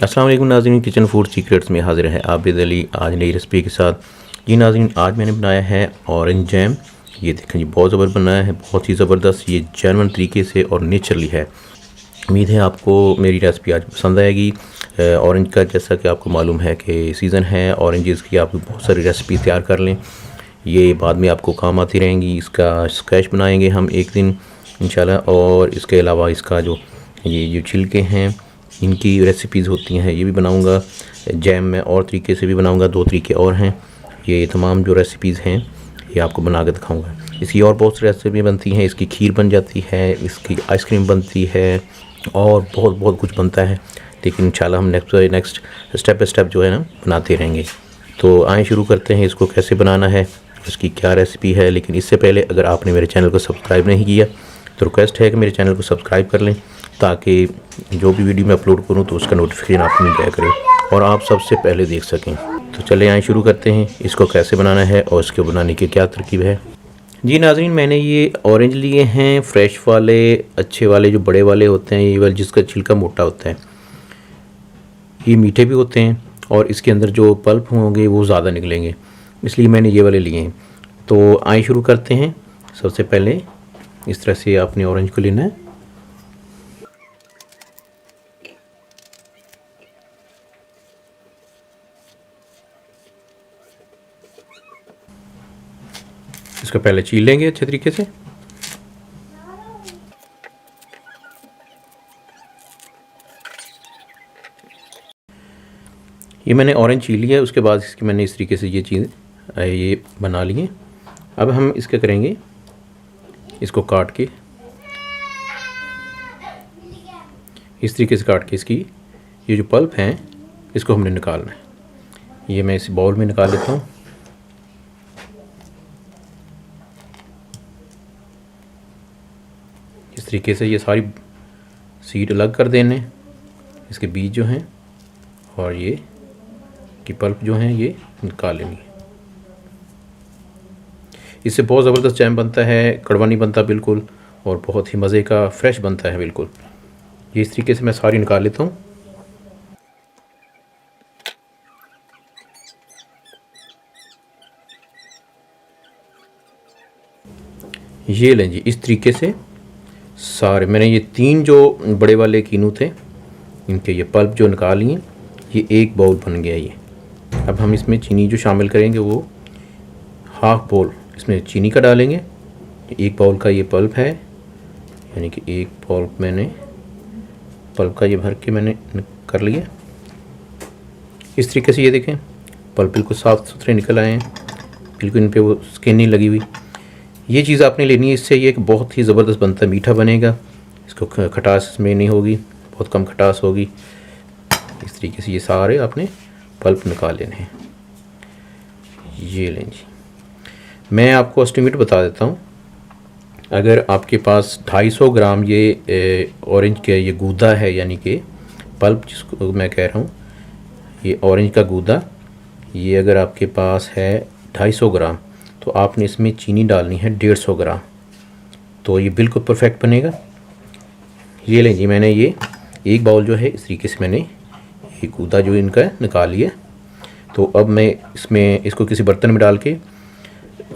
अस्सलाम वालेकुम नाज़रीन, किचन फूड सीक्रेट्स में हाजिर है आबिद अली आज नई रेसिपी के साथ। जी नाज़रीन, आज मैंने बनाया है ऑरेंज जैम। ये देखें जी, बहुत ज़बरदस्त बनाया है, बहुत ही ज़बरदस्त। ये जेन्युइन तरीके से और नेचुरली है। उम्मीद है आपको मेरी रेसिपी आज पसंद आएगी। ऑरेंज का जैसा कि आपको मालूम है कि सीज़न है ऑरेंजेस की, आप बहुत सारी रेसिपी तैयार कर लें, ये बाद में आपको काम आती रहेंगी। इसका स्क्वैश बनाएंगे हम एक दिन इंशाल्लाह। और इसके अलावा इसका ये जो छिलके हैं इनकी रेसिपीज़ होती हैं, ये भी बनाऊंगा। जैम में और तरीके से भी बनाऊंगा, 2 तरीके और हैं। ये तमाम जो रेसिपीज़ हैं ये आपको बना के दिखाऊंगा। इसकी और बहुत सी रेसिपी बनती हैं, इसकी खीर बन जाती है, इसकी आइसक्रीम बनती है और बहुत बहुत कुछ बनता है। लेकिन इंशाल्लाह हम नेक्स्ट स्टेप बाय स्टेप जो है ना बनाते रहेंगे। तो आए शुरू करते हैं, इसको कैसे बनाना है, इसकी क्या रेसिपी है। लेकिन इससे पहले अगर आपने मेरे चैनल को सब्सक्राइब नहीं किया तो रिक्वेस्ट है कि मेरे चैनल को सब्सक्राइब कर लें, ताकि जो भी वीडियो मैं अपलोड करूं तो उसका नोटिफिकेशन आपको मिल जाया करे और आप सबसे पहले देख सकें। तो चले आए शुरू करते हैं, इसको कैसे बनाना है और इसके बनाने की क्या तरकीब है। जी नाज़रीन, मैंने ये ऑरेंज लिए हैं, फ्रेश वाले, अच्छे वाले, जो बड़े वाले होते हैं, ये वाले जिसका छिलका मोटा होता है। ये मीठे भी होते हैं और इसके अंदर जो पल्प होंगे वो ज़्यादा निकलेंगे, इसलिए मैंने ये वाले लिए हैं। तो आए शुरू करते हैं। सबसे पहले इस तरह से आपने ऑरेंज को लेना है। इसको पहले छील लेंगे अच्छे तरीके से। ये मैंने ऑरेंज छील लिया है, उसके बाद इसकी मैंने इस तरीके से ये चीज़ ये बना ली है। अब हम इसका करेंगे, इसको काट के इस तरीके से काट के इसकी ये जो पल्प हैं इसको हमने निकालना है। ये मैं इस बाउल में निकाल लेता हूँ। इस तरीके से ये सारी सीड अलग कर देने, इसके बीज जो हैं और ये की पल्प जो हैं ये निकाल लेनी है। इससे बहुत ज़बरदस्त जैम बनता है, कड़वा नहीं बनता बिल्कुल, और बहुत ही मज़े का फ्रेश बनता है बिल्कुल। ये इस तरीके से मैं सारी निकाल लेता हूँ। ये लें जी, इस तरीके से सारे मैंने ये 3 जो बड़े वाले कीनू थे इनके ये पल्प जो निकाल लिए, ये एक बाउल बन गया ये। अब हम इसमें चीनी जो शामिल करेंगे वो हाफ बाउल इसमें चीनी का डालेंगे। 1 बाउल का ये पल्प है, यानी कि 1 बाउल मैंने पल्प का ये भर के मैंने कर लिया। इस तरीके से ये देखें पल्प बिल्कुल साफ़ सुथरे निकल आए हैं, बिल्कुल इन पे वो स्किन नहीं लगी हुई। ये चीज़ आपने लेनी है, इससे ये बहुत ही ज़बरदस्त बनता है, मीठा बनेगा। इसको खटास में नहीं होगी, बहुत कम खटास होगी। इस तरीके से ये सारे आपने पल्प निकाल लेने हैं। ये लें जी, मैं आपको एस्टिमेट बता देता हूँ। अगर आपके पास 250 ग्राम ये ऑरेंज का ये गूदा है, यानी कि पल्प जिसको मैं कह रहा हूँ, ये ऑरेंज का गूदा, ये अगर आपके पास है 250 ग्राम तो आपने इसमें चीनी डालनी है 150 ग्राम, तो ये बिल्कुल परफेक्ट बनेगा। ये लें जी, मैंने ये 1 बाउल जो है इस तरीके से मैंने ये गूदा जो इनका निकाल लिया। तो अब मैं इसमें इसको किसी बर्तन में डाल के,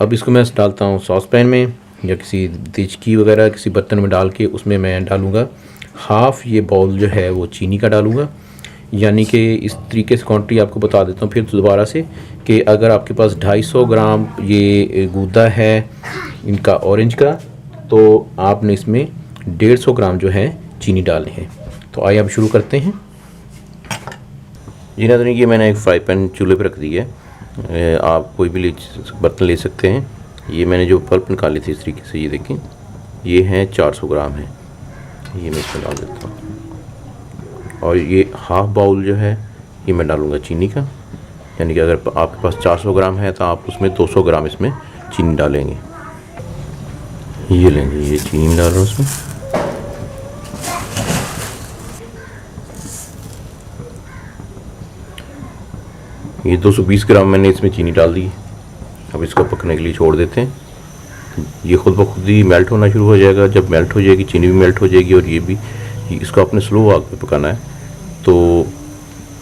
अब इसको मैं डालता हूँ सॉस पैन में या किसी देचकी वगैरह किसी बर्तन में डाल के, उसमें मैं डालूँगा हाफ़ ये बाउल जो है वो चीनी का डालूँगा। यानी कि इस तरीके से क्वांटिटी आपको बता देता हूँ फिर दोबारा से, कि अगर आपके पास 250 ग्राम ये गूदा है इनका ऑरेंज का, तो आपने इसमें 150 ग्राम जो है चीनी डालनी है। तो आइए अब शुरू करते हैं। जी नाज़रीन, ये मैंने एक फ्राई पैन चूल्हे पर रख दी है, आप कोई भी बर्तन ले सकते हैं। ये मैंने जो पल्प निकाली थी इस तरीके से, ये देखें ये हैं 400 ग्राम है, ये मैं इसमें डाल देता हूँ। और ये हाफ़ बाउल जो है ये मैं डालूँगा चीनी का, यानी कि अगर आपके पास 400 ग्राम है तो आप उसमें 200 ग्राम इसमें चीनी डालेंगे। ये लेंगे, ये चीनी डाल रहा हूँ उसमें। ये 220 ग्राम मैंने इसमें चीनी डाल दी। अब इसको पकने के लिए छोड़ देते हैं। ये खुद ब खुद ही मेल्ट होना शुरू हो जाएगा। जब मेल्ट हो जाएगी चीनी भी मेल्ट हो जाएगी, और ये भी, इसको अपने स्लो आग पे पकाना है। तो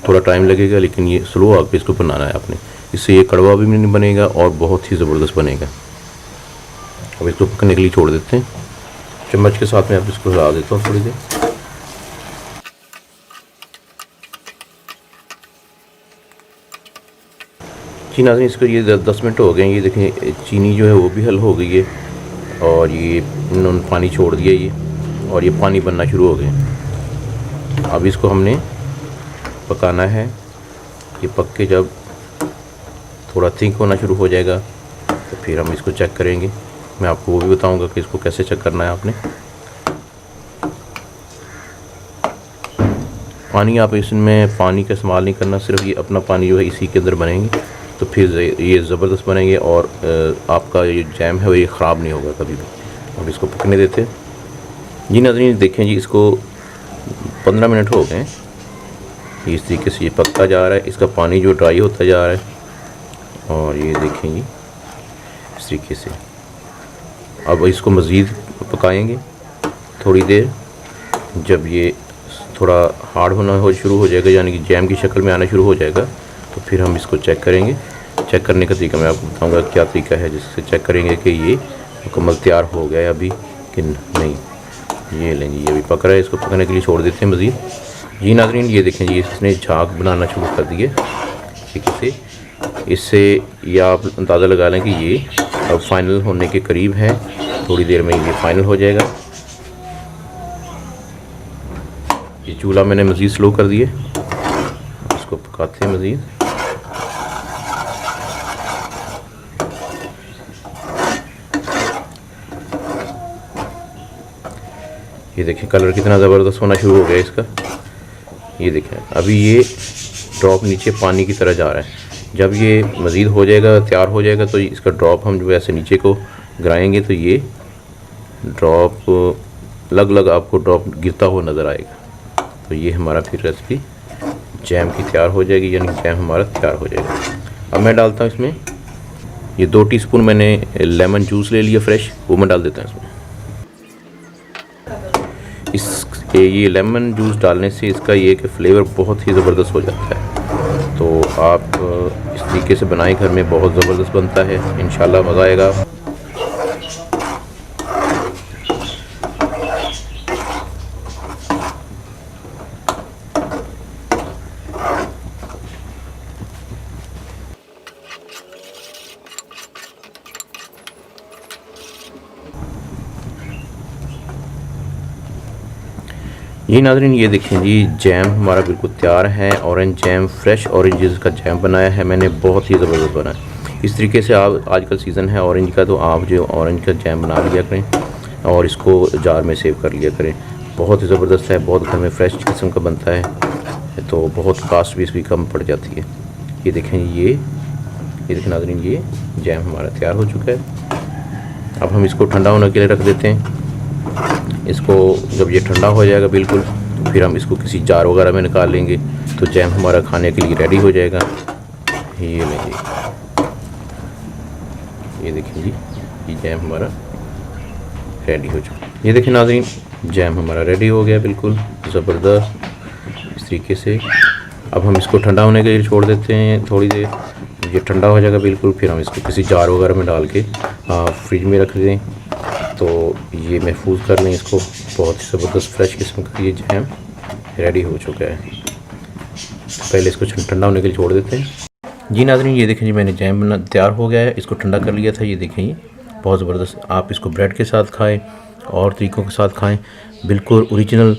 थोड़ा टाइम लगेगा, लेकिन ये स्लो आग पे इसको बनाना है आपने। इससे ये कड़वा भी नहीं बनेगा और बहुत ही ज़बरदस्त बनेगा। अब इसको पकने के लिए छोड़ देते हैं। चम्मच के साथ में आप इसको हिला देता हूँ थोड़ी देर। जी नाज़रीन, इसको ये 10 मिनट हो गए हैं। ये देखें चीनी जो है वो भी हल हो गई है और ये इन्होंने पानी छोड़ दिया ये, और ये पानी बनना शुरू हो गया। अब इसको हमने पकाना है। ये पक के जब थोड़ा थिक होना शुरू हो जाएगा तो फिर हम इसको चेक करेंगे। मैं आपको वो भी बताऊंगा कि इसको कैसे चेक करना है आपने। पानी आप इसमें पानी का इस्तेमाल नहीं करना, सिर्फ ये अपना पानी जो है इसी के अंदर बनेंगे तो फिर ये ज़बरदस्त बनेंगे और आपका ये जैम है वो ये ख़राब नहीं होगा कभी भी। अब इसको पकने देते हैं। जी नाज़रीन देखें जी, इसको 15 मिनट हो गए। इस तरीके से ये पकता जा रहा है, इसका पानी जो ड्राई होता जा रहा है और ये देखें जी इस तरीके से। अब इसको मज़ीद पकाएंगे थोड़ी देर। जब ये थोड़ा हार्ड होना शुरू हो जाएगा, यानी कि जैम की शक्ल में आना शुरू हो जाएगा, तो फिर हम इसको चेक करेंगे। चेक करने का तरीका मैं आपको बताऊंगा क्या तरीका है जिससे चेक करेंगे कि ये मुकम्मल तैयार हो गया है अभी कि नहीं। ये लेंगे, ये अभी पक रहा है, इसको पकने के लिए छोड़ देते हैं मज़ीद। जी नाज़रीन ये देखें जी, इसने झाग बनाना शुरू कर दिए ठीक से। इससे ये आप अंदाज़ा लगा लें कि ये अब फाइनल होने के करीब है। थोड़ी देर में ये फाइनल हो जाएगा। ये चूल्हा मैंने मज़ीद स्लो कर दिए, इसको पकाते हैं मज़ीद। ये देखें कलर कितना ज़बरदस्त होना शुरू हो गया इसका। ये देखें अभी ये ड्रॉप नीचे पानी की तरह जा रहा है। जब ये मज़ीद हो जाएगा, तैयार हो जाएगा, तो इसका ड्रॉप हम जो ऐसे नीचे को गिराएंगे तो ये ड्रॉप लग लग आपको ड्रॉप गिरता हुआ नज़र आएगा। तो ये हमारा फिर रेसिपी जैम की तैयार हो जाएगी, यानी जैम हमारा तैयार हो जाएगा। अब मैं डालता हूँ इसमें ये 2 टीस्पून मैंने लेमन जूस ले लिया फ्रेश, वो मैं डाल देता हूँ इसमें। ये लेमन जूस डालने से इसका ये कि फ्लेवर बहुत ही ज़बरदस्त हो जाता है। तो आप इस तरीके से बनाएं घर में, बहुत ज़बरदस्त बनता है, इंशाल्लाह मज़ा आएगा। जी नाज़रीन ये देखें जी, जैम हमारा बिल्कुल तैयार है। ऑरेंज जैम, फ्रेश ऑरेंजेस का जैम बनाया है मैंने, बहुत ही ज़बरदस्त बना है। इस तरीके से आप, आजकल सीज़न है ऑरेंज का, तो आप जो ऑरेंज का जैम बना लिया करें और इसको जार में सेव कर लिया करें। बहुत ही ज़बरदस्त है, बहुत घर में फ्रेश किस्म का बनता है, तो बहुत कास्ट भी इसकी कम पड़ जाती है। ये देखें ये देखें नाज़रीन, ये जैम हमारा तैयार हो चुका है। अब हम इसको ठंडा होने के लिए रख देते हैं। इसको जब ये ठंडा हो जाएगा बिल्कुल, तो फिर हम इसको किसी जार वगैरह में निकाल लेंगे, तो जैम हमारा खाने के लिए रेडी हो जाएगा। ये लेंगे, ये देखें जी, ये जैम हमारा रेडी हो चुका। ये देखें नाज़रीन, जैम हमारा रेडी हो गया बिल्कुल ज़बरदस्त इस तरीके से। अब हम इसको ठंडा होने के लिए छोड़ देते हैं थोड़ी देर। ये ठंडा हो जाएगा बिल्कुल, फिर हम इसको किसी जार वगैरह में डाल के फ्रिज में रख दें, तो ये महफूज कर लें इसको। बहुत ही ज़बरदस्त फ्रेश किस्म का ये जैम रेडी हो चुका है। तो पहले इसको ठंडा होने के लिए छोड़ देते हैं। जी नाज़रीन ये देखें जी, मैंने जैम बना तैयार हो गया है, इसको ठंडा कर लिया था। ये देखें ये बहुत ज़बरदस्त। आप इसको ब्रेड के साथ खाएं और तरीक़ों के साथ खाएं, बिल्कुल ओरिजिनल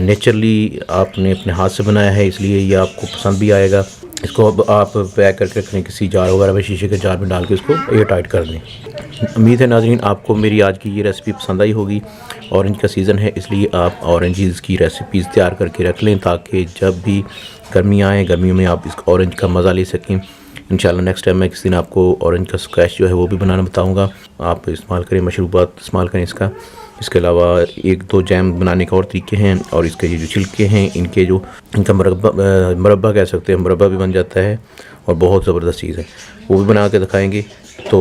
नेचुरली आपने अपने हाथ से बनाया है, इसलिए ये आपको पसंद भी आएगा। इसको अब आप पैक करके रखें किसी जार वगैरह में, शीशे के जार में डाल के इसको एयर टाइट कर दें। उम्मीद है नाज़रीन आपको मेरी आज की ये रेसिपी पसंद आई होगी। ऑरेंज का सीज़न है, इसलिए आप ऑरेंजेस की रेसिपीज़ तैयार करके रख लें, ताकि जब भी गर्मियाँ आएँ, गर्मियों में आप इस ऑरेंज का मज़ा ले सकें। इंशाल्लाह नेक्स्ट टाइम मैं किसी दिन आपको ऑरेंज का स्क्वैश जो है वो भी बनाना बताऊँगा। आप इस्तेमाल करें, मशरूबात इस्तेमाल करें इसका। इसके अलावा 1-2 जैम बनाने के और तरीके हैं, और इसके ये जो छिलके हैं इनके जो इनका मुरब्बा कह सकते हैं, मुरब्बा भी बन जाता है और बहुत ज़बरदस्त चीज़ है, वो भी बना के दिखाएंगे। तो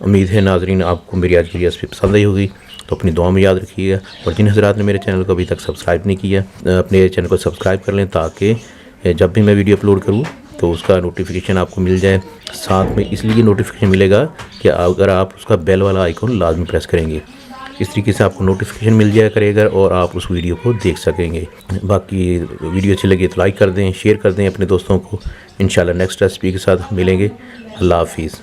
उम्मीद है नाज़रीन आपको मेरी आज की रेसिपी पसंद आई होगी, तो अपनी दुआ में याद रखिएगा। और जिन हज़रात ने मेरे चैनल को अभी तक सब्सक्राइब नहीं किया, अपने चैनल को सब्सक्राइब कर लें, ताकि जब भी मैं वीडियो अपलोड करूँ तो उसका नोटिफिकेशन आपको मिल जाए। साथ में इसलिए नोटिफिकेशन मिलेगा कि अगर आप उसका बेल वाला आइकॉन लाजमी प्रेस करेंगे, इस तरीके से आपको नोटिफिकेशन मिल जाया करेगा और आप उस वीडियो को देख सकेंगे। बाकी वीडियो अच्छी लगी तो लाइक कर दें, शेयर कर दें अपने दोस्तों को। इंशाल्लाह नेक्स्ट रेसिपी के साथ मिलेंगे। अल्लाह हाफिज़।